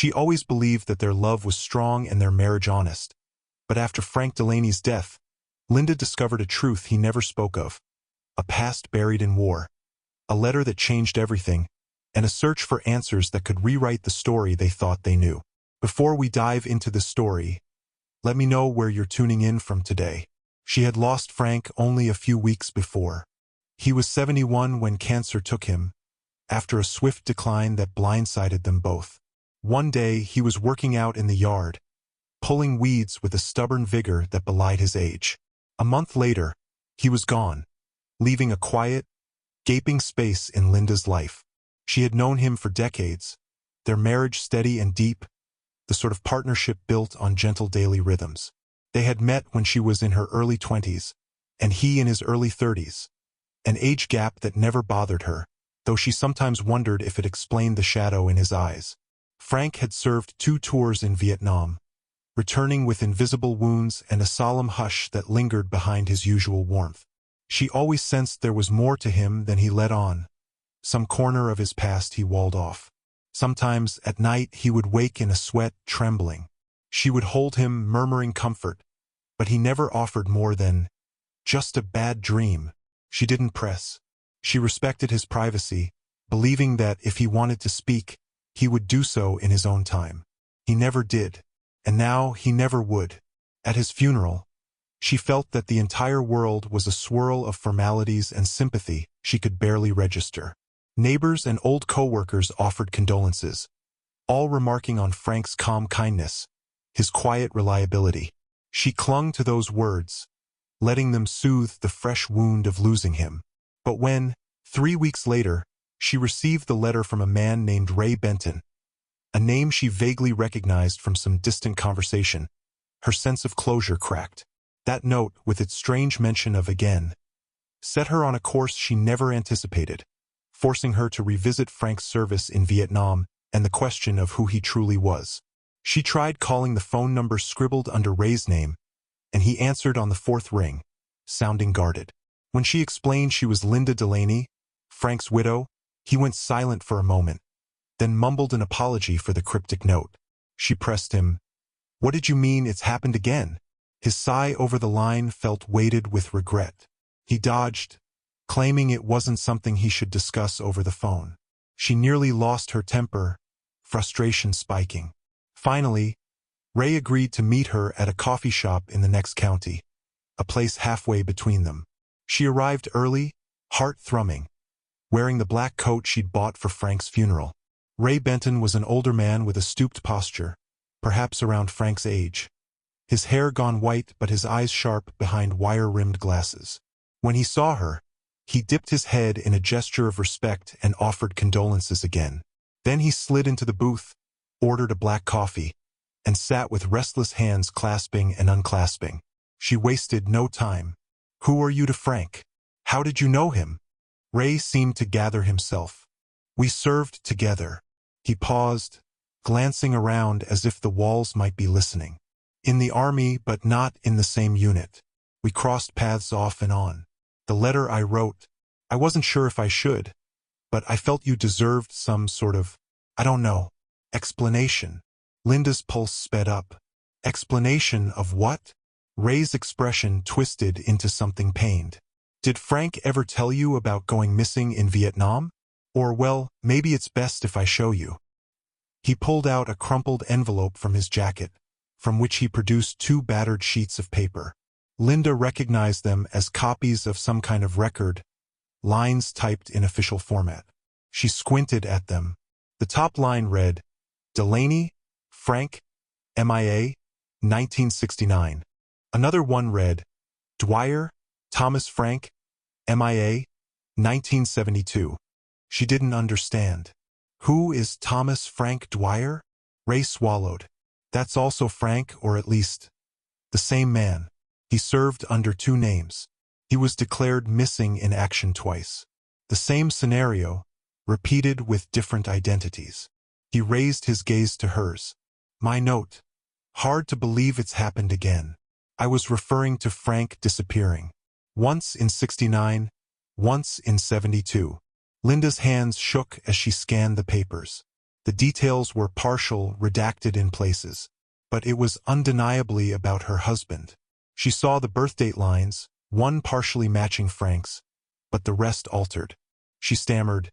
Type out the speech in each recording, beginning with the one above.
She always believed that their love was strong and their marriage honest. But after Frank Delaney's death, Linda discovered a truth he never spoke of. A past buried in war. A letter that changed everything, and a search for answers that could rewrite the story they thought they knew. Before we dive into the story, let me know where you're tuning in from today. She had lost Frank only a few weeks before. He was 71 when cancer took him, after a swift decline that blindsided them both. One day, he was working out in the yard, pulling weeds with a stubborn vigor that belied his age. A month later, he was gone, leaving a quiet, gaping space in Linda's life. She had known him for decades, their marriage steady and deep, the sort of partnership built on gentle daily rhythms. They had met when she was in her early 20s, and he in his early 30s, an age gap that never bothered her, though she sometimes wondered if it explained the shadow in his eyes. Frank had served 2 tours in Vietnam, returning with invisible wounds and a solemn hush that lingered behind his usual warmth. She always sensed there was more to him than he let on. Some corner of his past he walled off. Sometimes, at night, he would wake in a sweat, trembling. She would hold him, murmuring comfort, but he never offered more than just a bad dream. She didn't press. She respected his privacy, believing that if he wanted to speak, he would do so in his own time. He never did, and now he never would. At his funeral, she felt that the entire world was a swirl of formalities and sympathy she could barely register. Neighbors and old co-workers offered condolences, all remarking on Frank's calm kindness, his quiet reliability. She clung to those words, letting them soothe the fresh wound of losing him. But when, 3 weeks later, she received the letter from a man named Ray Benton, a name she vaguely recognized from some distant conversation, her sense of closure cracked. That note, with its strange mention of again, set her on a course she never anticipated, forcing her to revisit Frank's service in Vietnam and the question of who he truly was. She tried calling the phone number scribbled under Ray's name, and he answered on the 4th ring, sounding guarded. When she explained she was Linda Delaney, Frank's widow, he went silent for a moment, then mumbled an apology for the cryptic note. She pressed him, "What did you mean it's happened again?" His sigh over the line felt weighted with regret. He dodged, claiming it wasn't something he should discuss over the phone. She nearly lost her temper, frustration spiking. Finally, Ray agreed to meet her at a coffee shop in the next county, a place halfway between them. She arrived early, heart thrumming, wearing the black coat she'd bought for Frank's funeral. Ray Benton was an older man with a stooped posture, perhaps around Frank's age. His hair gone white but his eyes sharp behind wire-rimmed glasses. When he saw her, he dipped his head in a gesture of respect and offered condolences again. Then he slid into the booth, ordered a black coffee, and sat with restless hands clasping and unclasping. She wasted no time. "Who are you to Frank? How did you know him?" Ray seemed to gather himself. "We served together." He paused, glancing around as if the walls might be listening. "In the army, but not in the same unit. We crossed paths off and on. The letter I wrote, I wasn't sure if I should, but I felt you deserved some sort of, I don't know, explanation." Linda's pulse sped up. Explanation of what? Ray's expression twisted into something pained. "Did Frank ever tell you about going missing in Vietnam? Or, well, maybe it's best if I show you." He pulled out a crumpled envelope from his jacket, from which he produced 2 battered sheets of paper. Linda recognized them as copies of some kind of record, lines typed in official format. She squinted at them. The top line read, "Delaney, Frank, MIA, 1969. Another one read, "Dwyer, Thomas Frank, MIA, 1972. She didn't understand. Who is Thomas Frank Dwyer? Ray swallowed. That's also Frank, or at least the same man. He served under 2 names. He was declared missing in action twice. The same scenario, repeated with different identities. He raised his gaze to hers. "My note. Hard to believe it's happened again. I was referring to Frank disappearing. Once in 69, once in 72. Linda's hands shook as she scanned the papers. The details were partial, redacted in places. But it was undeniably about her husband. She saw the birthdate lines, one partially matching Frank's, but the rest altered. She stammered,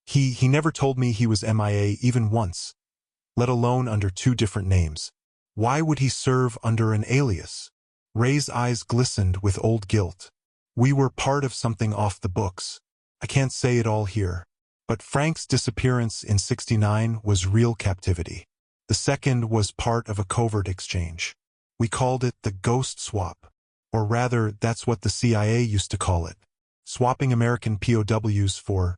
He never told me he was MIA even once, let alone under two different names. Why would he serve under an alias? Ray's eyes glistened with old guilt. We were part of something off the books. I can't say it all here. But Frank's disappearance in '69 was real captivity. The second was part of a covert exchange. We called it the ghost swap. Or rather, that's what the CIA used to call it. Swapping American POWs for,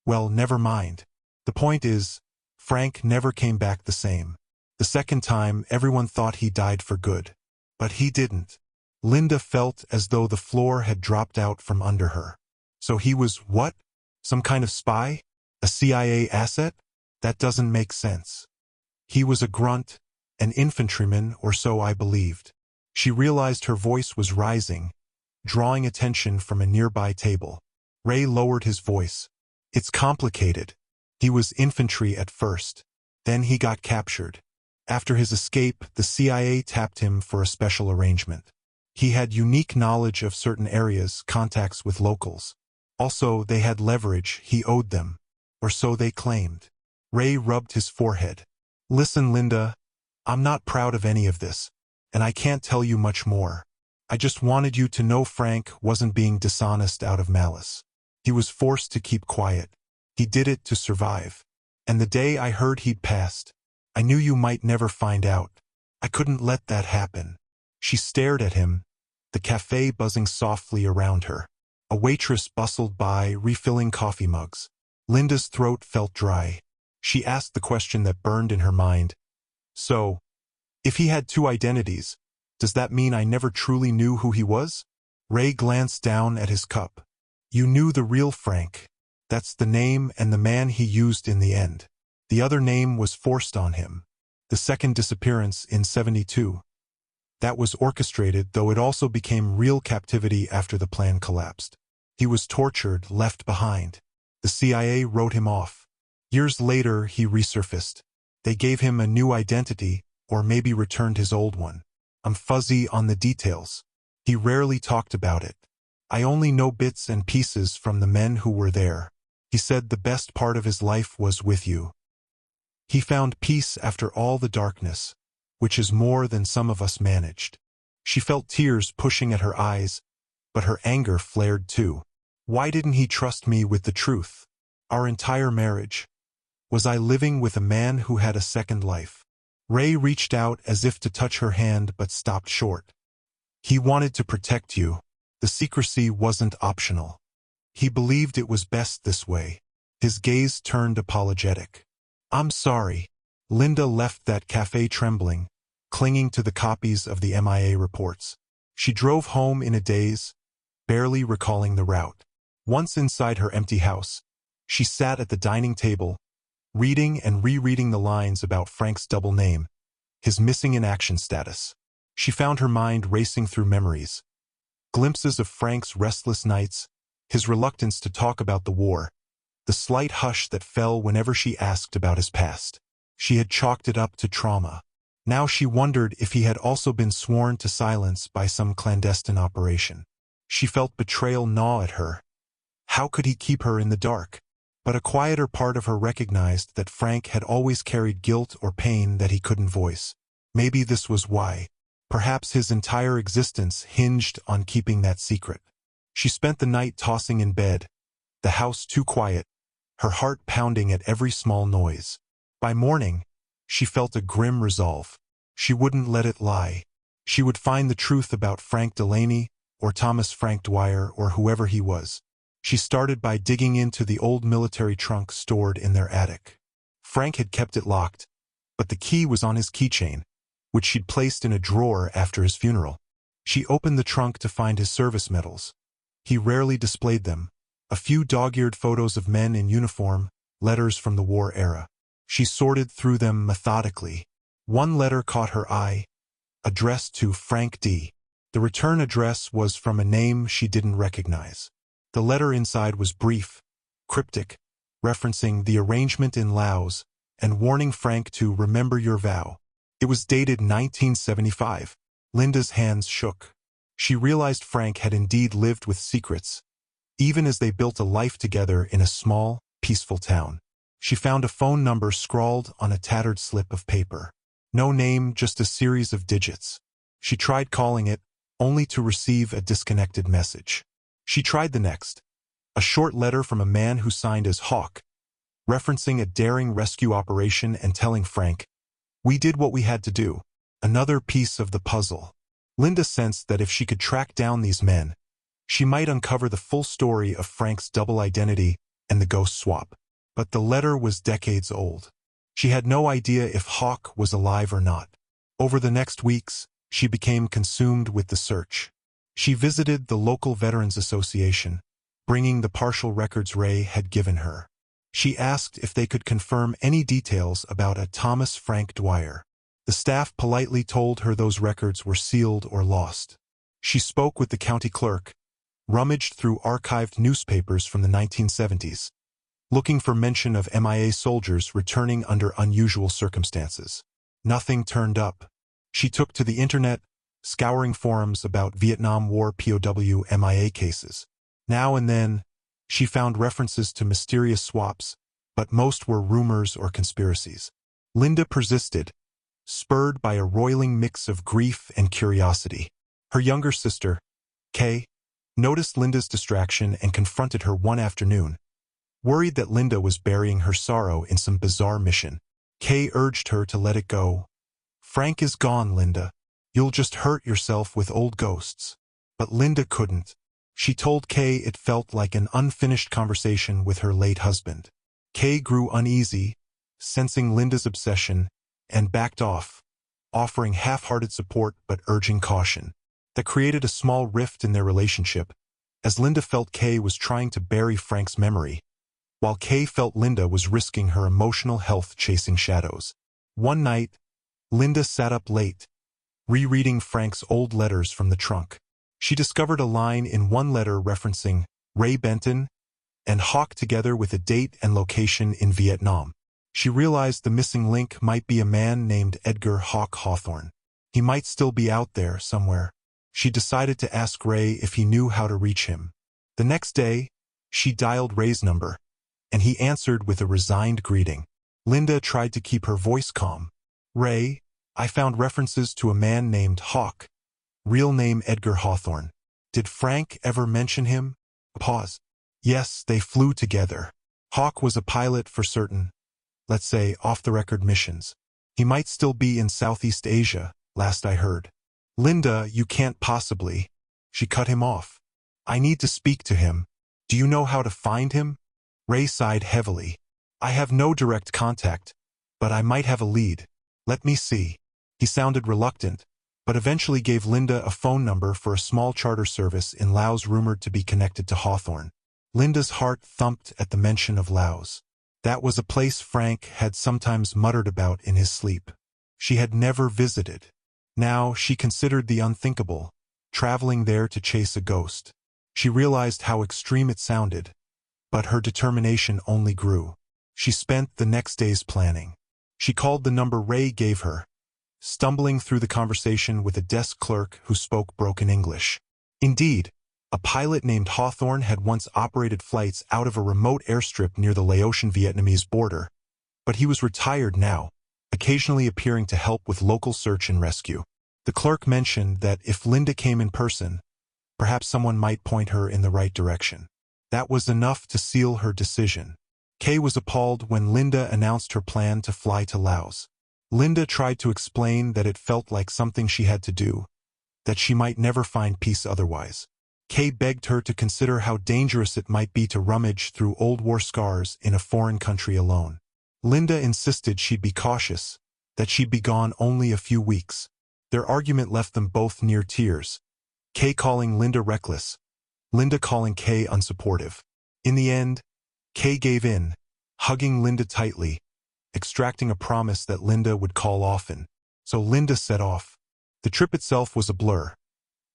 well, never mind. The point is, Frank never came back the same. The second time, everyone thought he died for good. But he didn't. Linda felt as though the floor had dropped out from under her. So he was what? Some kind of spy? A CIA asset? That doesn't make sense. He was a grunt, an infantryman, or so I believed. She realized her voice was rising, drawing attention from a nearby table. Ray lowered his voice. It's complicated. He was infantry at first. Then he got captured. After his escape, the CIA tapped him for a special arrangement. He had unique knowledge of certain areas, contacts with locals. Also, they had leverage he owed them, or so they claimed. Ray rubbed his forehead. Listen, Linda, I'm not proud of any of this, and I can't tell you much more. I just wanted you to know Frank wasn't being dishonest out of malice. He was forced to keep quiet. He did it to survive. And the day I heard he'd passed, I knew you might never find out. I couldn't let that happen. She stared at him, the cafe buzzing softly around her. A waitress bustled by, refilling coffee mugs. Linda's throat felt dry. She asked the question that burned in her mind. So, if he had two identities, does that mean I never truly knew who he was? Ray glanced down at his cup. You knew the real Frank. That's the name and the man he used in the end. The other name was forced on him. The second disappearance in '72. That was orchestrated, though it also became real captivity after the plan collapsed. He was tortured, left behind. The CIA wrote him off. Years later, he resurfaced. They gave him a new identity, or maybe returned his old one. I'm fuzzy on the details. He rarely talked about it. I only know bits and pieces from the men who were there. He said the best part of his life was with you. He found peace after all the darkness, which is more than some of us managed. She felt tears pushing at her eyes, but her anger flared too. Why didn't he trust me with the truth? Our entire marriage. Was I living with a man who had a second life? Ray reached out as if to touch her hand but stopped short. He wanted to protect you. The secrecy wasn't optional. He believed it was best this way. His gaze turned apologetic. I'm sorry. Linda left that cafe trembling, clinging to the copies of the MIA reports. She drove home in a daze, barely recalling the route. Once inside her empty house, she sat at the dining table, reading and rereading the lines about Frank's double name, his missing in action status. She found her mind racing through memories. Glimpses of Frank's restless nights, his reluctance to talk about the war, the slight hush that fell whenever she asked about his past. She had chalked it up to trauma. Now she wondered if he had also been sworn to silence by some clandestine operation. She felt betrayal gnaw at her. How could he keep her in the dark? But a quieter part of her recognized that Frank had always carried guilt or pain that he couldn't voice. Maybe this was why. Perhaps his entire existence hinged on keeping that secret. She spent the night tossing in bed, the house too quiet, her heart pounding at every small noise. By morning, she felt a grim resolve. She wouldn't let it lie. She would find the truth about Frank Delaney, or Thomas Frank Dwyer, or whoever he was. She started by digging into the old military trunk stored in their attic. Frank had kept it locked, but the key was on his keychain, which she'd placed in a drawer after his funeral. She opened the trunk to find his service medals. He rarely displayed them. A few dog-eared photos of men in uniform, letters from the war era. She sorted through them methodically. One letter caught her eye, addressed to Frank D. The return address was from a name she didn't recognize. The letter inside was brief, cryptic, referencing the arrangement in Laos, and warning Frank to remember your vow. It was dated 1975. Linda's hands shook. She realized Frank had indeed lived with secrets, even as they built a life together in a small, peaceful town. She found a phone number scrawled on a tattered slip of paper. No name, just a series of digits. She tried calling it, only to receive a disconnected message. She tried the next, a short letter from a man who signed as Hawk, referencing a daring rescue operation and telling Frank, "We did what we had to do." Another piece of the puzzle. Linda sensed that if she could track down these men, she might uncover the full story of Frank's double identity and the ghost swap. But the letter was decades old. She had no idea if Hawk was alive or not. Over the next weeks, she became consumed with the search. She visited the local Veterans Association, bringing the partial records Ray had given her. She asked if they could confirm any details about a Thomas Frank Dwyer. The staff politely told her those records were sealed or lost. She spoke with the county clerk, rummaged through archived newspapers from the 1970s, looking for mention of MIA soldiers returning under unusual circumstances. Nothing turned up. She took to the internet, scouring forums about Vietnam War POW MIA cases. Now and then, she found references to mysterious swaps, but most were rumors or conspiracies. Linda persisted, spurred by a roiling mix of grief and curiosity. Her younger sister, Kay, noticed Linda's distraction and confronted her one afternoon, worried that Linda was burying her sorrow in some bizarre mission. Kay urged her to let it go. "Frank is gone, Linda. You'll just hurt yourself with old ghosts." But Linda couldn't. She told Kay it felt like an unfinished conversation with her late husband. Kay grew uneasy, sensing Linda's obsession, and backed off, offering half-hearted support but urging caution. That created a small rift in their relationship, as Linda felt Kay was trying to bury Frank's memory, while Kay felt Linda was risking her emotional health chasing shadows. One night, Linda sat up late, rereading Frank's old letters from the trunk. She discovered a line in one letter referencing Ray Benton and Hawk together with a date and location in Vietnam. She realized the missing link might be a man named Edgar Hawk Hawthorne. He might still be out there somewhere. She decided to ask Ray if he knew how to reach him. The next day, she dialed Ray's number, and he answered with a resigned greeting. Linda tried to keep her voice calm. "Ray, I found references to a man named Hawk, real name Edgar Hawthorne. Did Frank ever mention him?" A pause. "Yes, they flew together. Hawk was a pilot for certain, let's say, off-the-record missions. He might still be in Southeast Asia, last I heard." "Linda, you can't possibly." She cut him off. "I need to speak to him. Do you know how to find him?" Ray sighed heavily. "I have no direct contact, but I might have a lead. Let me see." He sounded reluctant, but eventually gave Linda a phone number for a small charter service in Laos rumored to be connected to Hawthorne. Linda's heart thumped at the mention of Laos. That was a place Frank had sometimes muttered about in his sleep. She had never visited. Now she considered the unthinkable, traveling there to chase a ghost. She realized how extreme it sounded, but her determination only grew. She spent the next days planning. She called the number Ray gave her, stumbling through the conversation with a desk clerk who spoke broken English. Indeed, a pilot named Hawthorne had once operated flights out of a remote airstrip near the Laotian Vietnamese border, but he was retired now, occasionally appearing to help with local search and rescue. The clerk mentioned that if Linda came in person, perhaps someone might point her in the right direction. That was enough to seal her decision. Kay was appalled when Linda announced her plan to fly to Laos. Linda tried to explain that it felt like something she had to do, that she might never find peace otherwise. Kay begged her to consider how dangerous it might be to rummage through old war scars in a foreign country alone. Linda insisted she'd be cautious, that she'd be gone only a few weeks. Their argument left them both near tears, Kay calling Linda reckless, Linda calling Kay unsupportive. In the end, Kay gave in, hugging Linda tightly, extracting a promise that Linda would call often. So Linda set off. The trip itself was a blur.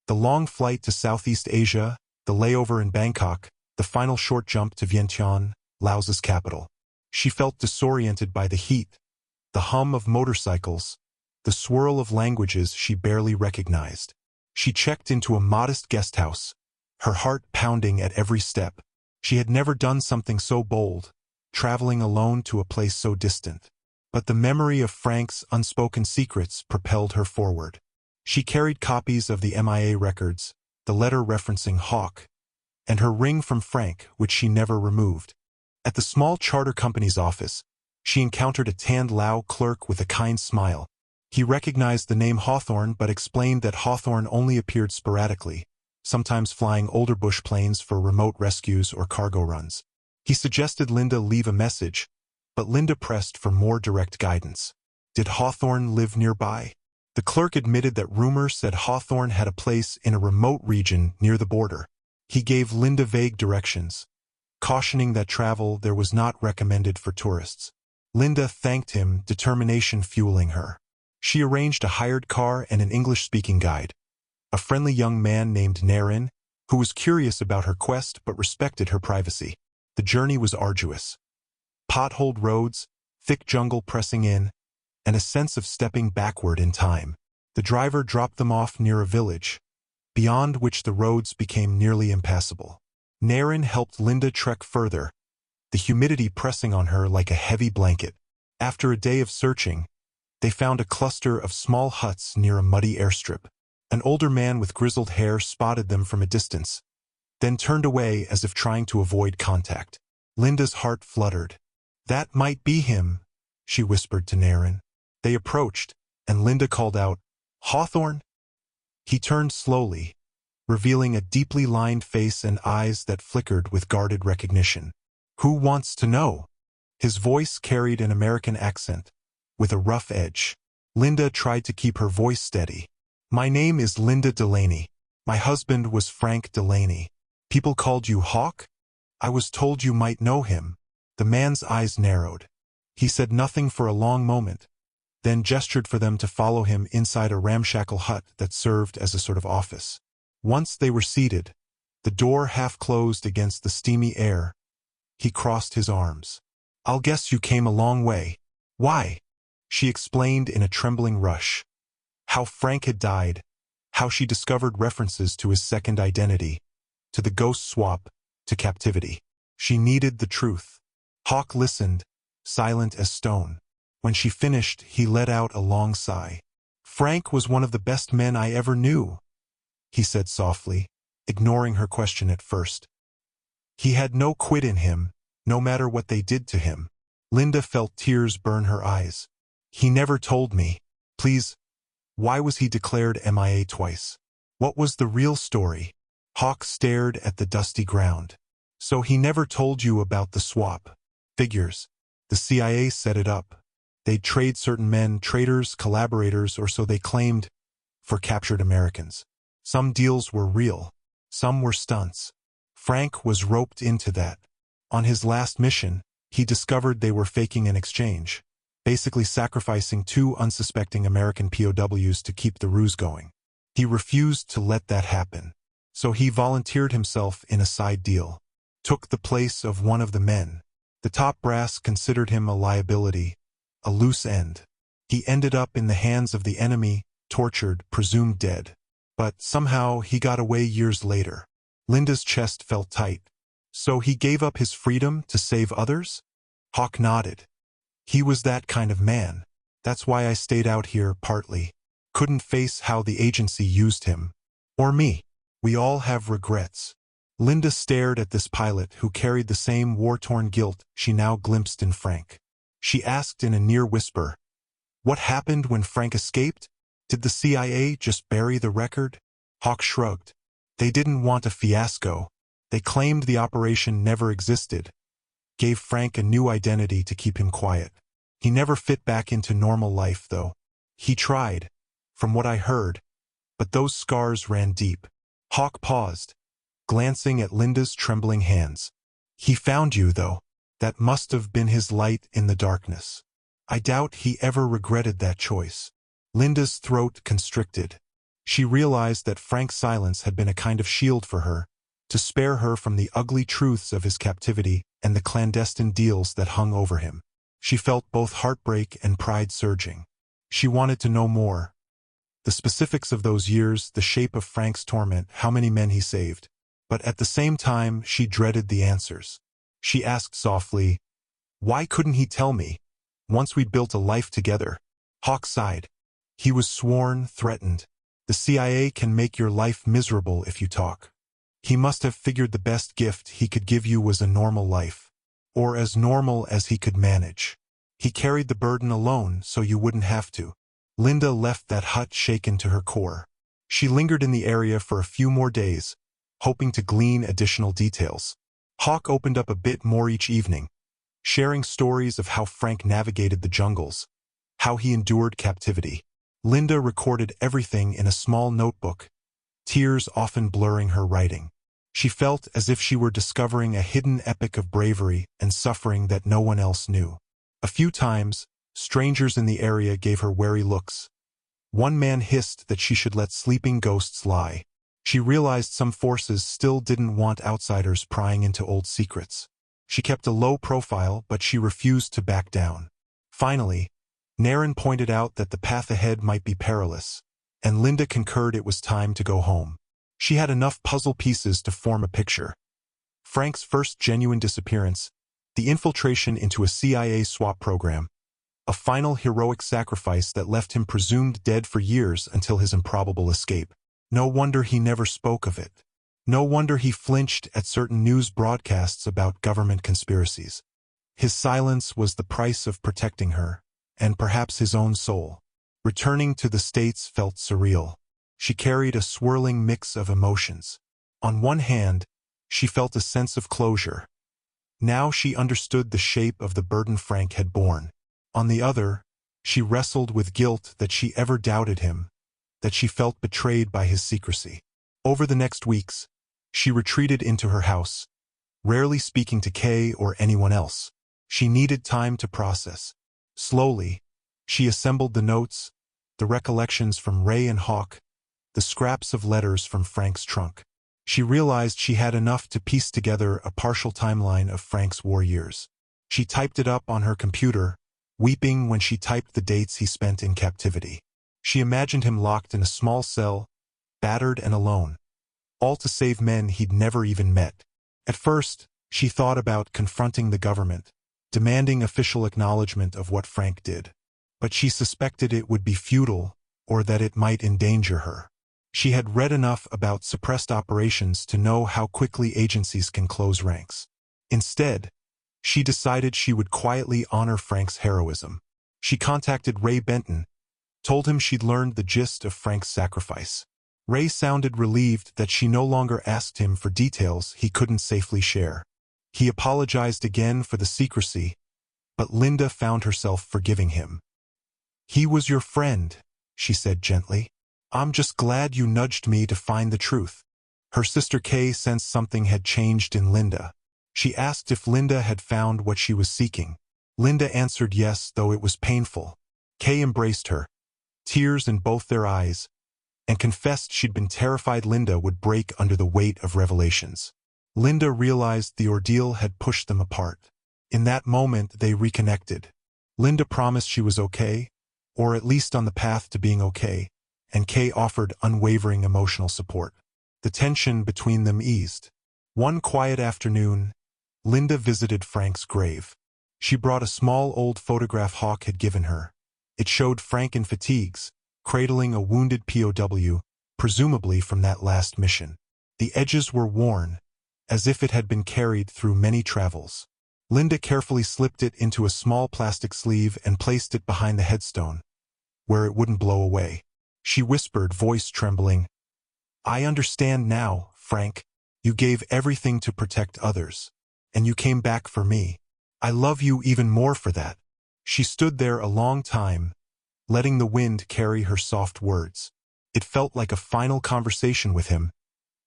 The long flight to Southeast Asia, the layover in Bangkok, the final short jump to Vientiane, Laos's capital. She felt disoriented by the heat, the hum of motorcycles, the swirl of languages she barely recognized. She checked into a modest guest house, her heart pounding at every step. She had never done something so bold, traveling alone to a place so distant. But the memory of Frank's unspoken secrets propelled her forward. She carried copies of the MIA records, the letter referencing Hawk, and her ring from Frank, which she never removed. At the small charter company's office, she encountered a tanned Lao clerk with a kind smile. He recognized the name Hawthorne but explained that Hawthorne only appeared sporadically, sometimes flying older bush planes for remote rescues or cargo runs. He suggested Linda leave a message, but Linda pressed for more direct guidance. Did Hawthorne live nearby? The clerk admitted that rumors said Hawthorne had a place in a remote region near the border. He gave Linda vague directions, cautioning that travel there was not recommended for tourists. Linda thanked him, determination fueling her. She arranged a hired car and an English-speaking guide, a friendly young man named Naren, who was curious about her quest but respected her privacy. The journey was arduous. Potholed roads, thick jungle pressing in, and a sense of stepping backward in time. The driver dropped them off near a village, beyond which the roads became nearly impassable. Naren helped Linda trek further, the humidity pressing on her like a heavy blanket. After a day of searching, they found a cluster of small huts near a muddy airstrip. An older man with grizzled hair spotted them from a distance, then turned away as if trying to avoid contact. Linda's heart fluttered. That might be him, she whispered to Naren. They approached, and Linda called out, "Hawthorne?" He turned slowly, revealing a deeply lined face and eyes that flickered with guarded recognition. "Who wants to know?" His voice carried an American accent, with a rough edge. Linda tried to keep her voice steady. "My name is Linda Delaney. My husband was Frank Delaney. People called you Hawk? I was told you might know him." The man's eyes narrowed. He said nothing for a long moment, then gestured for them to follow him inside a ramshackle hut that served as a sort of office. Once they were seated, the door half closed against the steamy air, he crossed his arms. "I'll guess you came a long way." "Why?" She explained in a trembling rush. How Frank had died, how she discovered references to his second identity, to the ghost swap, to captivity. She needed the truth. Hawk listened, silent as stone. When she finished, he let out a long sigh. "Frank was one of the best men I ever knew," he said softly, ignoring her question at first. "He had no quit in him, no matter what they did to him." Linda felt tears burn her eyes. "He never told me." "Please, why was he declared MIA twice? What was the real story?" Hawk stared at the dusty ground. "So he never told you about the swap?" "Figures. The CIA set it up. They'd trade certain men, traitors, collaborators, or so they claimed, for captured Americans. Some deals were real. Some were stunts. Frank was roped into that. On his last mission, he discovered they were faking an exchange, basically sacrificing 2 unsuspecting American POWs to keep the ruse going. He refused to let that happen. So he volunteered himself in a side deal, took the place of one of the men. The top brass considered him a liability, a loose end. He ended up in the hands of the enemy, tortured, presumed dead. But somehow he got away years later. Linda's chest felt tight. So he gave up his freedom to save others? Hawk nodded. He was that kind of man. That's why I stayed out here, partly. Couldn't face how the agency used him. Or me. We all have regrets. Linda stared at this pilot who carried the same war-torn guilt she now glimpsed in Frank. She asked in a near whisper, "What happened when Frank escaped? Did the CIA just bury the record?" Hawk shrugged. "They didn't want a fiasco. They claimed the operation never existed. Gave Frank a new identity to keep him quiet. He never fit back into normal life, though. He tried, from what I heard, but those scars ran deep." Hawk paused, glancing at Linda's trembling hands. "He found you, though. That must have been his light in the darkness. I doubt he ever regretted that choice." Linda's throat constricted. She realized that Frank's silence had been a kind of shield for her, to spare her from the ugly truths of his captivity and the clandestine deals that hung over him. She felt both heartbreak and pride surging. She wanted to know more. The specifics of those years, the shape of Frank's torment, how many men he saved. But at the same time, she dreaded the answers. She asked softly, "Why couldn't he tell me? Once we'd built a life together." Hawk sighed. He was sworn, threatened. "The CIA can make your life miserable if you talk." He must have figured the best gift he could give you was a normal life. Or as normal as he could manage. He carried the burden alone so you wouldn't have to. Linda left that hut shaken to her core. She lingered in the area for a few more days, hoping to glean additional details. Hawk opened up a bit more each evening, sharing stories of how Frank navigated the jungles, how he endured captivity. Linda recorded everything in a small notebook, tears often blurring her writing. She felt as if she were discovering a hidden epic of bravery and suffering that no one else knew. A few times, strangers in the area gave her wary looks. One man hissed that she should let sleeping ghosts lie. She realized some forces still didn't want outsiders prying into old secrets. She kept a low profile, but she refused to back down. Finally, Naren pointed out that the path ahead might be perilous, and Linda concurred it was time to go home. She had enough puzzle pieces to form a picture. Frank's first genuine disappearance, the infiltration into a CIA swap program, a final heroic sacrifice that left him presumed dead for years until his improbable escape. No wonder he never spoke of it. No wonder he flinched at certain news broadcasts about government conspiracies. His silence was the price of protecting her, and perhaps his own soul. Returning to the States felt surreal. She carried a swirling mix of emotions. On one hand, she felt a sense of closure. Now she understood the shape of the burden Frank had borne. On the other, she wrestled with guilt that she ever doubted him, that she felt betrayed by his secrecy. Over the next weeks, she retreated into her house, rarely speaking to Kay or anyone else. She needed time to process. Slowly, she assembled the notes, the recollections from Ray and Hawk, the scraps of letters from Frank's trunk. She realized she had enough to piece together a partial timeline of Frank's war years. She typed it up on her computer, weeping when she typed the dates he spent in captivity. She imagined him locked in a small cell, battered and alone, all to save men he'd never even met. At first, she thought about confronting the government, demanding official acknowledgement of what Frank did. But she suspected it would be futile, or that it might endanger her. She had read enough about suppressed operations to know how quickly agencies can close ranks. Instead, she decided she would quietly honor Frank's heroism. She contacted Ray Benton, told him she'd learned the gist of Frank's sacrifice. Ray sounded relieved that she no longer asked him for details he couldn't safely share. He apologized again for the secrecy, but Linda found herself forgiving him. "He was your friend," she said gently. "I'm just glad you nudged me to find the truth." Her sister Kay sensed something had changed in Linda. She asked if Linda had found what she was seeking. Linda answered yes, though it was painful. Kay embraced her, tears in both their eyes, and confessed she'd been terrified Linda would break under the weight of revelations. Linda realized the ordeal had pushed them apart. In that moment, they reconnected. Linda promised she was okay, or at least on the path to being okay, and Kay offered unwavering emotional support. The tension between them eased. One quiet afternoon, Linda visited Frank's grave. She brought a small old photograph Hawk had given her. It showed Frank in fatigues, cradling a wounded POW, presumably from that last mission. The edges were worn, as if it had been carried through many travels. Linda carefully slipped it into a small plastic sleeve and placed it behind the headstone, where it wouldn't blow away. She whispered, voice trembling, "I understand now, Frank. You gave everything to protect others, and you came back for me. I love you even more for that." She stood there a long time, letting the wind carry her soft words. It felt like a final conversation with him,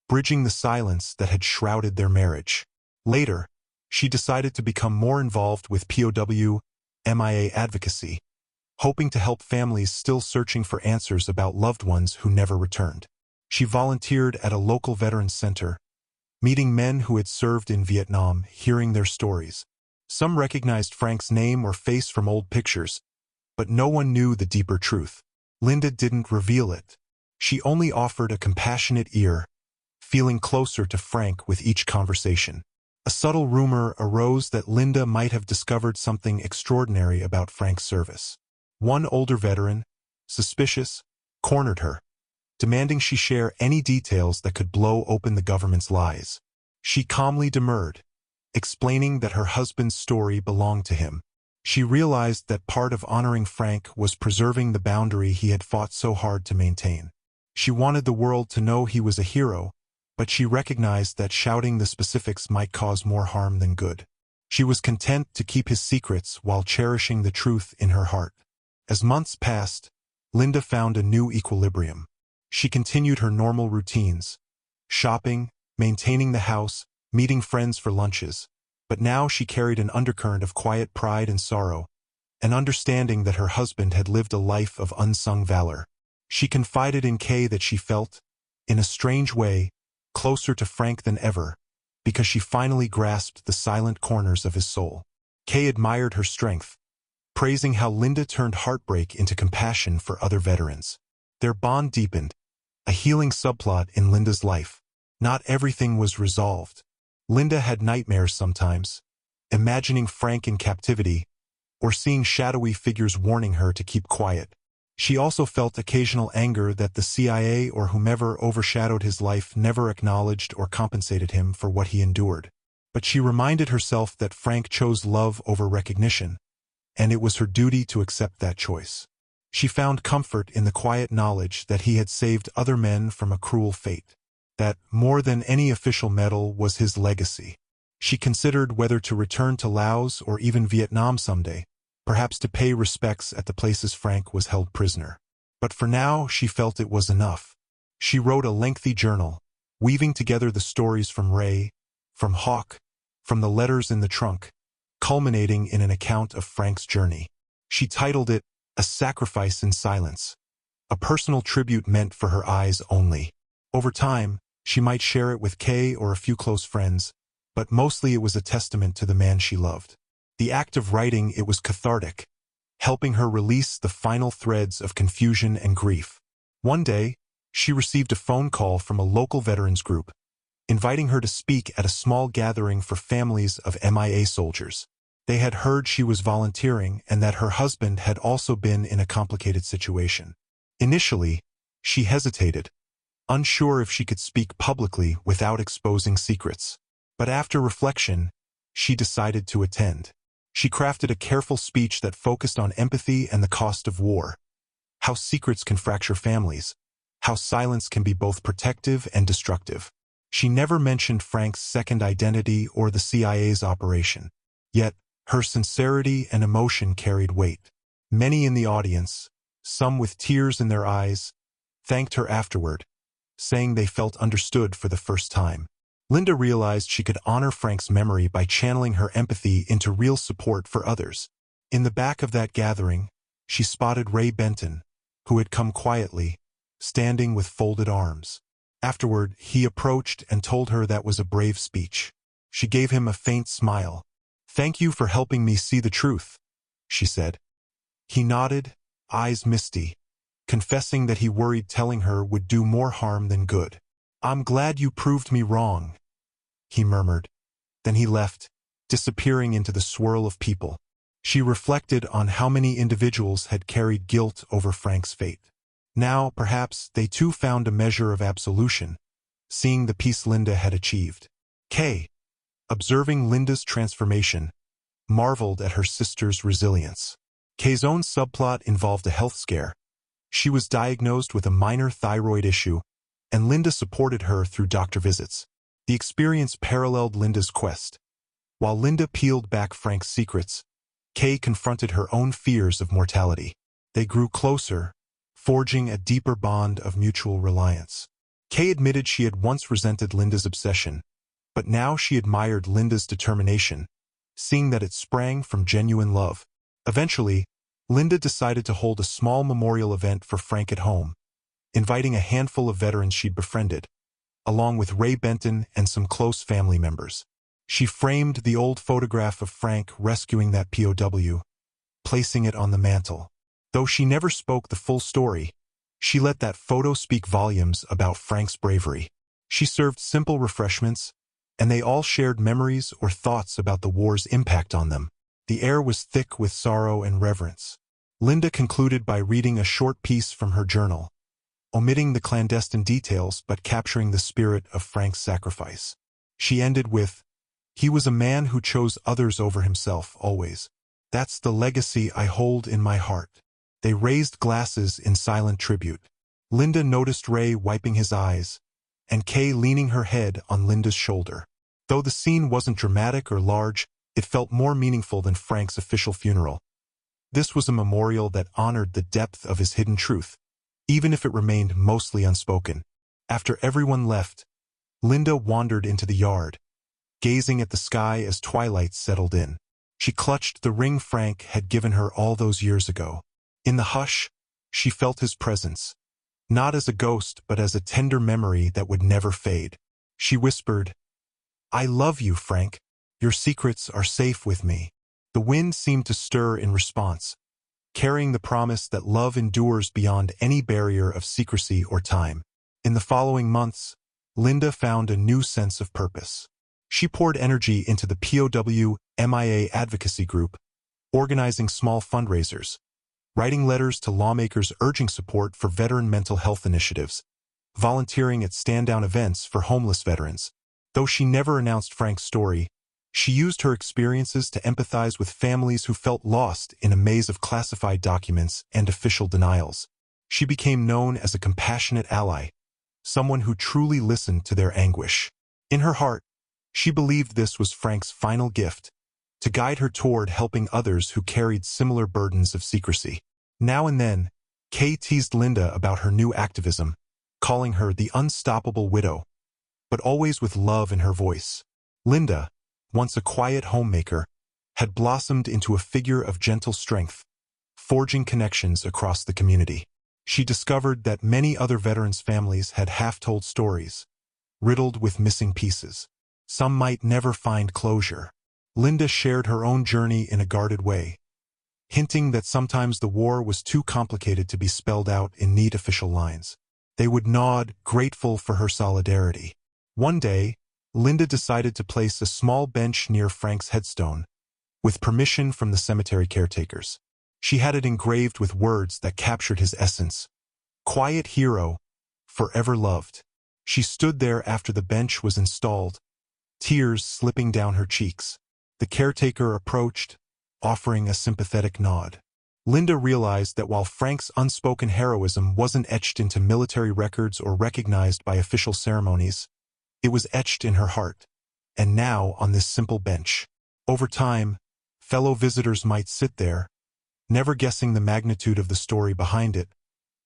bridging the silence that had shrouded their marriage. Later, she decided to become more involved with POW MIA advocacy, hoping to help families still searching for answers about loved ones who never returned. She volunteered at a local veterans center, meeting men who had served in Vietnam, hearing their stories. Some recognized Frank's name or face from old pictures, but no one knew the deeper truth. Linda didn't reveal it. She only offered a compassionate ear, feeling closer to Frank with each conversation. A subtle rumor arose that Linda might have discovered something extraordinary about Frank's service. One older veteran, suspicious, cornered her, demanding she share any details that could blow open the government's lies. She calmly demurred, explaining that her husband's story belonged to him. She realized that part of honoring Frank was preserving the boundary he had fought so hard to maintain. She wanted the world to know he was a hero, but she recognized that shouting the specifics might cause more harm than good. She was content to keep his secrets while cherishing the truth in her heart. As months passed, Linda found a new equilibrium. She continued her normal routines, shopping, maintaining the house, meeting friends for lunches, but now she carried an undercurrent of quiet pride and sorrow, an understanding that her husband had lived a life of unsung valor. She confided in Kay that she felt, in a strange way, closer to Frank than ever, because she finally grasped the silent corners of his soul. Kay admired her strength, praising how Linda turned heartbreak into compassion for other veterans. Their bond deepened, a healing subplot in Linda's life. Not everything was resolved. Linda had nightmares sometimes, imagining Frank in captivity, or seeing shadowy figures warning her to keep quiet. She also felt occasional anger that the CIA or whomever overshadowed his life never acknowledged or compensated him for what he endured. But she reminded herself that Frank chose love over recognition, and it was her duty to accept that choice. She found comfort in the quiet knowledge that he had saved other men from a cruel fate. That, more than any official medal, was his legacy. She considered whether to return to Laos or even Vietnam someday, perhaps to pay respects at the places Frank was held prisoner. But for now, she felt it was enough. She wrote a lengthy journal, weaving together the stories from Ray, from Hawk, from the letters in the trunk, culminating in an account of Frank's journey. She titled it, "A Sacrifice in Silence," a personal tribute meant for her eyes only. Over time, she might share it with Kay or a few close friends, but mostly it was a testament to the man she loved. The act of writing it was cathartic, helping her release the final threads of confusion and grief. One day, she received a phone call from a local veterans group, inviting her to speak at a small gathering for families of MIA soldiers. They had heard she was volunteering and that her husband had also been in a complicated situation. Initially, she hesitated, unsure if she could speak publicly without exposing secrets. But after reflection, she decided to attend. She crafted a careful speech that focused on empathy and the cost of war, how secrets can fracture families, how silence can be both protective and destructive. She never mentioned Frank's second identity or the CIA's operation. Yet, her sincerity and emotion carried weight. Many in the audience, some with tears in their eyes, thanked her afterward, saying they felt understood for the first time. Linda realized she could honor Frank's memory by channeling her empathy into real support for others. In the back of that gathering, she spotted Ray Benton, who had come quietly, standing with folded arms. Afterward, he approached and told her that was a brave speech. She gave him a faint smile. "Thank you for helping me see the truth," she said. He nodded, eyes misty, confessing that he worried telling her would do more harm than good. "I'm glad you proved me wrong," he murmured. Then he left, disappearing into the swirl of people. She reflected on how many individuals had carried guilt over Frank's fate. Now, perhaps, they too found a measure of absolution, seeing the peace Linda had achieved. Kay, observing Linda's transformation, marveled at her sister's resilience. Kay's own subplot involved a health scare. She was diagnosed with a minor thyroid issue, and Linda supported her through doctor visits. The experience paralleled Linda's quest. While Linda peeled back Frank's secrets, Kay confronted her own fears of mortality. They grew closer, forging a deeper bond of mutual reliance. Kay admitted she had once resented Linda's obsession, but now she admired Linda's determination, seeing that it sprang from genuine love. Eventually, Linda decided to hold a small memorial event for Frank at home, inviting a handful of veterans she'd befriended, along with Ray Benton and some close family members. She framed the old photograph of Frank rescuing that POW, placing it on the mantel. Though she never spoke the full story, she let that photo speak volumes about Frank's bravery. She served simple refreshments, and they all shared memories or thoughts about the war's impact on them. The air was thick with sorrow and reverence. Linda concluded by reading a short piece from her journal, omitting the clandestine details but capturing the spirit of Frank's sacrifice. She ended with, "He was a man who chose others over himself, always. That's the legacy I hold in my heart." They raised glasses in silent tribute. Linda noticed Ray wiping his eyes, and Kay leaning her head on Linda's shoulder. Though the scene wasn't dramatic or large, it felt more meaningful than Frank's official funeral. This was a memorial that honored the depth of his hidden truth, even if it remained mostly unspoken. After everyone left, Linda wandered into the yard, gazing at the sky as twilight settled in. She clutched the ring Frank had given her all those years ago. In the hush, she felt his presence, not as a ghost but as a tender memory that would never fade. She whispered, "I love you, Frank. Your secrets are safe with me." The wind seemed to stir in response, carrying the promise that love endures beyond any barrier of secrecy or time. In the following months, Linda found a new sense of purpose. She poured energy into the POW MIA advocacy group, organizing small fundraisers, writing letters to lawmakers urging support for veteran mental health initiatives, volunteering at stand-down events for homeless veterans. Though she never announced Frank's story, she used her experiences to empathize with families who felt lost in a maze of classified documents and official denials. She became known as a compassionate ally, someone who truly listened to their anguish. In her heart, she believed this was Frank's final gift, to guide her toward helping others who carried similar burdens of secrecy. Now and then, Kay teased Linda about her new activism, calling her the unstoppable widow, but always with love in her voice. Linda, once a quiet homemaker, had blossomed into a figure of gentle strength, forging connections across the community. She discovered that many other veterans' families had half-told stories, riddled with missing pieces. Some might never find closure. Linda shared her own journey in a guarded way, hinting that sometimes the war was too complicated to be spelled out in neat official lines. They would nod, grateful for her solidarity. One day, Linda decided to place a small bench near Frank's headstone, with permission from the cemetery caretakers. She had it engraved with words that captured his essence. "Quiet hero, forever loved." She stood there after the bench was installed, tears slipping down her cheeks. The caretaker approached, offering a sympathetic nod. Linda realized that while Frank's unspoken heroism wasn't etched into military records or recognized by official ceremonies, it was etched in her heart, and now on this simple bench. Over time, fellow visitors might sit there, never guessing the magnitude of the story behind it,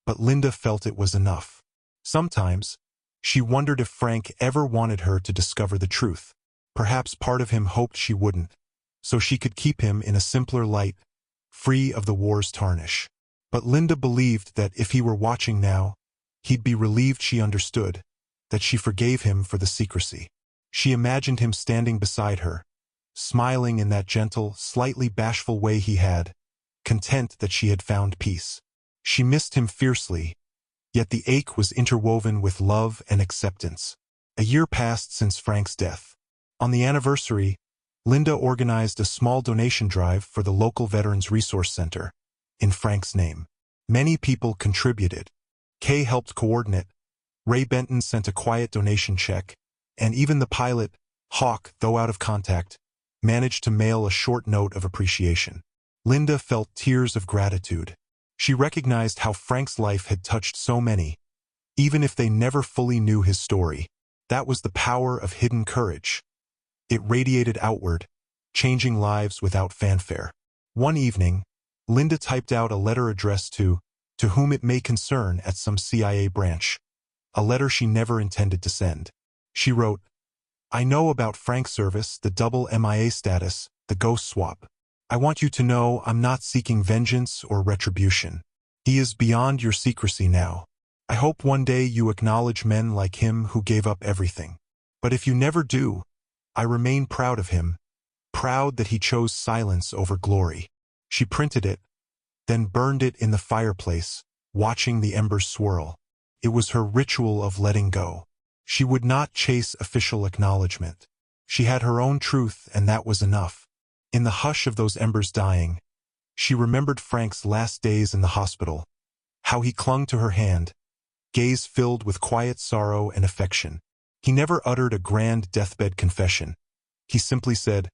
but Linda felt it was enough. Sometimes, she wondered if Frank ever wanted her to discover the truth. Perhaps part of him hoped she wouldn't, so she could keep him in a simpler light, free of the war's tarnish. But Linda believed that if he were watching now, he'd be relieved she understood, that she forgave him for the secrecy. She imagined him standing beside her, smiling in that gentle, slightly bashful way he had, content that she had found peace. She missed him fiercely, yet the ache was interwoven with love and acceptance. A year passed since Frank's death. On the anniversary, Linda organized a small donation drive for the local Veterans Resource Center, in Frank's name. Many people contributed. Kay helped coordinate, Ray Benton sent a quiet donation check, and even the pilot, Hawk, though out of contact, managed to mail a short note of appreciation. Linda felt tears of gratitude. She recognized how Frank's life had touched so many, even if they never fully knew his story. That was the power of hidden courage. It radiated outward, changing lives without fanfare. One evening, Linda typed out a letter addressed to whom it may concern at some CIA branch, a letter she never intended to send. She wrote, "I know about Frank's service, the double MIA status, the ghost swap. I want you to know I'm not seeking vengeance or retribution. He is beyond your secrecy now. I hope one day you acknowledge men like him who gave up everything. But if you never do, I remain proud of him, proud that he chose silence over glory. She printed it, then burned it in the fireplace, watching the embers swirl. It was her ritual of letting go. She would not chase official acknowledgement. She had her own truth, and that was enough. In the hush of those embers dying, she remembered Frank's last days in the hospital, how he clung to her hand, gaze filled with quiet sorrow and affection. He never uttered a grand deathbed confession. He simply said,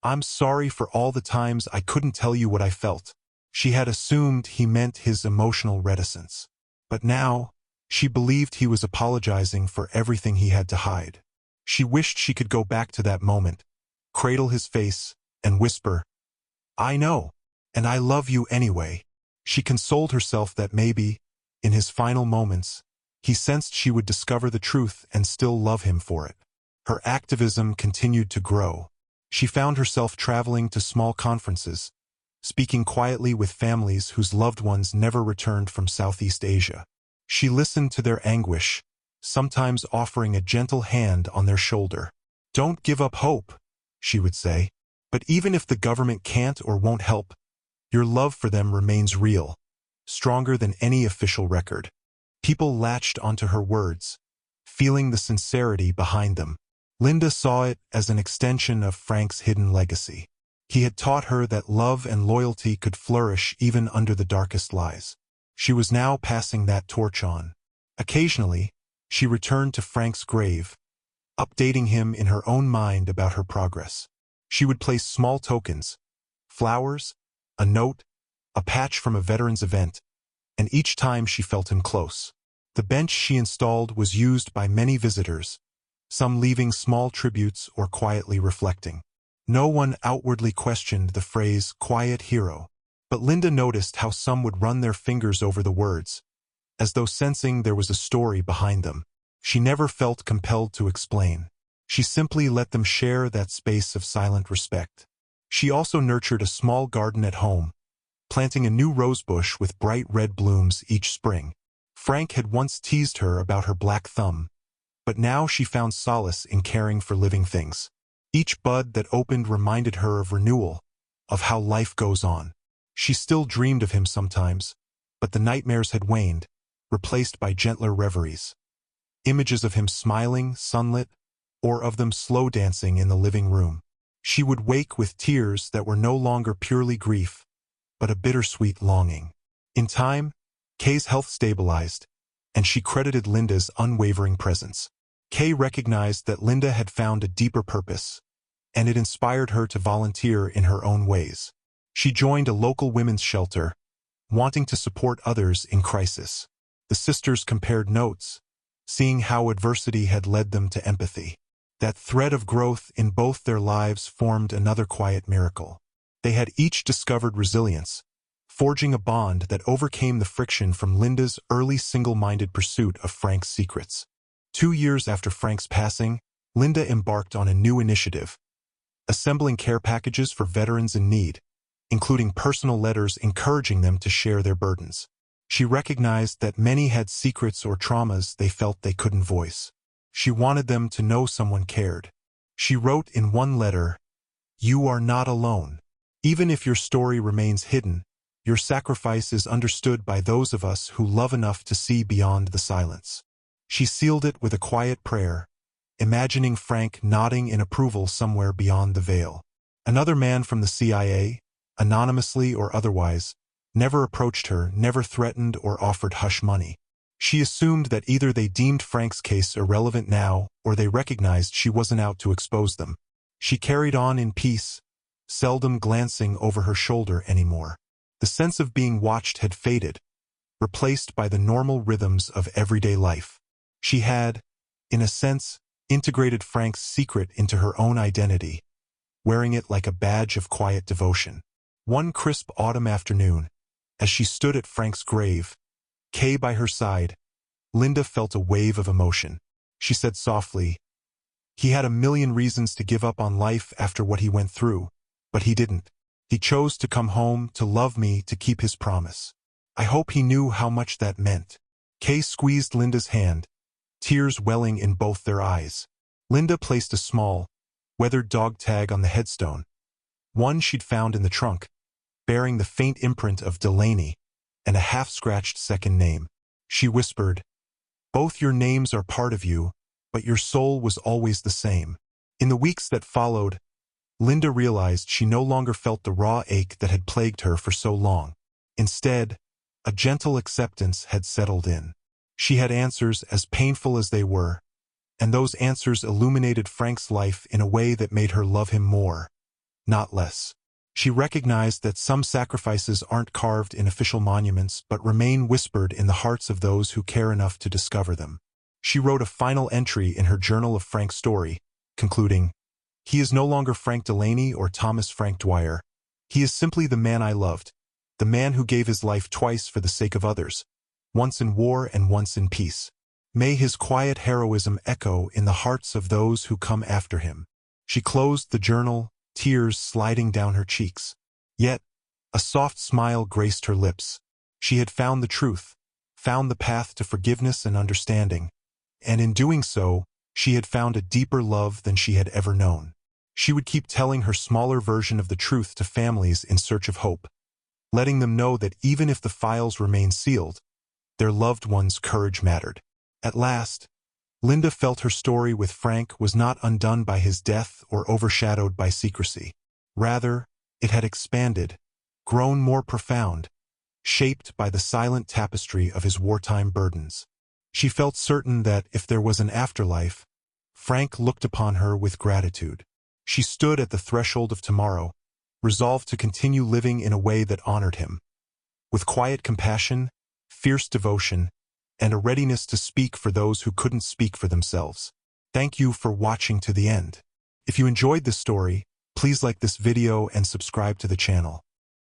"I'm sorry for all the times I couldn't tell you what I felt." She had assumed he meant his emotional reticence. But now, she believed he was apologizing for everything he had to hide. She wished she could go back to that moment, cradle his face, and whisper, "I know, and I love you anyway." She consoled herself that maybe, in his final moments, he sensed she would discover the truth and still love him for it. Her activism continued to grow. She found herself traveling to small conferences, speaking quietly with families whose loved ones never returned from Southeast Asia. She listened to their anguish, sometimes offering a gentle hand on their shoulder. "Don't give up hope," she would say. "But even if the government can't or won't help, your love for them remains real, stronger than any official record." People latched onto her words, feeling the sincerity behind them. Linda saw it as an extension of Frank's hidden legacy. He had taught her that love and loyalty could flourish even under the darkest lies. She was now passing that torch on. Occasionally, she returned to Frank's grave, updating him in her own mind about her progress. She would place small tokens, flowers, a note, a patch from a veteran's event, and each time she felt him close. The bench she installed was used by many visitors, some leaving small tributes or quietly reflecting. No one outwardly questioned the phrase "quiet hero," but Linda noticed how some would run their fingers over the words, as though sensing there was a story behind them. She never felt compelled to explain. She simply let them share that space of silent respect. She also nurtured a small garden at home, planting a new rosebush with bright red blooms each spring. Frank had once teased her about her black thumb, but now she found solace in caring for living things. Each bud that opened reminded her of renewal, of how life goes on. She still dreamed of him sometimes, but the nightmares had waned, replaced by gentler reveries. Images of him smiling, sunlit, or of them slow dancing in the living room. She would wake with tears that were no longer purely grief, but a bittersweet longing. In time, Kay's health stabilized, and she credited Linda's unwavering presence. Kay recognized that Linda had found a deeper purpose, and it inspired her to volunteer in her own ways. She joined a local women's shelter, wanting to support others in crisis. The sisters compared notes, seeing how adversity had led them to empathy. That thread of growth in both their lives formed another quiet miracle. They had each discovered resilience, forging a bond that overcame the friction from Linda's early single-minded pursuit of Frank's secrets. 2 years after Frank's passing, Linda embarked on a new initiative, assembling care packages for veterans in need, including personal letters encouraging them to share their burdens. She recognized that many had secrets or traumas they felt they couldn't voice. She wanted them to know someone cared. She wrote in one letter, "You are not alone. Even if your story remains hidden, your sacrifice is understood by those of us who love enough to see beyond the silence." She sealed it with a quiet prayer, imagining Frank nodding in approval somewhere beyond the veil. Another man from the CIA, anonymously or otherwise, never approached her, never threatened or offered hush money. She assumed that either they deemed Frank's case irrelevant now, or they recognized she wasn't out to expose them. She carried on in peace, seldom glancing over her shoulder anymore. The sense of being watched had faded, replaced by the normal rhythms of everyday life. She had, in a sense, integrated Frank's secret into her own identity, wearing it like a badge of quiet devotion. One crisp autumn afternoon, as she stood at Frank's grave, Kay by her side, Linda felt a wave of emotion. She said softly, "He had a million reasons to give up on life after what he went through, but he didn't. He chose to come home, to love me, to keep his promise. I hope he knew how much that meant." Kay squeezed Linda's hand, tears welling in both their eyes. Linda placed a small, weathered dog tag on the headstone, one she'd found in the trunk, bearing the faint imprint of Delaney and a half-scratched second name. She whispered, "Both your names are part of you, but your soul was always the same." In the weeks that followed, Linda realized she no longer felt the raw ache that had plagued her for so long. Instead, a gentle acceptance had settled in. She had answers as painful as they were, and those answers illuminated Frank's life in a way that made her love him more, not less. She recognized that some sacrifices aren't carved in official monuments but remain whispered in the hearts of those who care enough to discover them. She wrote a final entry in her journal of Frank's story, concluding, "He is no longer Frank Delaney or Thomas Frank Dwyer. He is simply the man I loved, the man who gave his life twice for the sake of others, once in war and once in peace. May his quiet heroism echo in the hearts of those who come after him." She closed the journal, tears sliding down her cheeks. Yet, a soft smile graced her lips. She had found the truth, found the path to forgiveness and understanding, and in doing so, she had found a deeper love than she had ever known. She would keep telling her smaller version of the truth to families in search of hope, letting them know that even if the files remained sealed, their loved ones' courage mattered. At last, Linda felt her story with Frank was not undone by his death or overshadowed by secrecy. Rather, it had expanded, grown more profound, shaped by the silent tapestry of his wartime burdens. She felt certain that if there was an afterlife, Frank looked upon her with gratitude. She stood at the threshold of tomorrow, resolved to continue living in a way that honored him, with quiet compassion, fierce devotion, and a readiness to speak for those who couldn't speak for themselves. Thank you for watching to the end. If you enjoyed this story, please like this video and subscribe to the channel.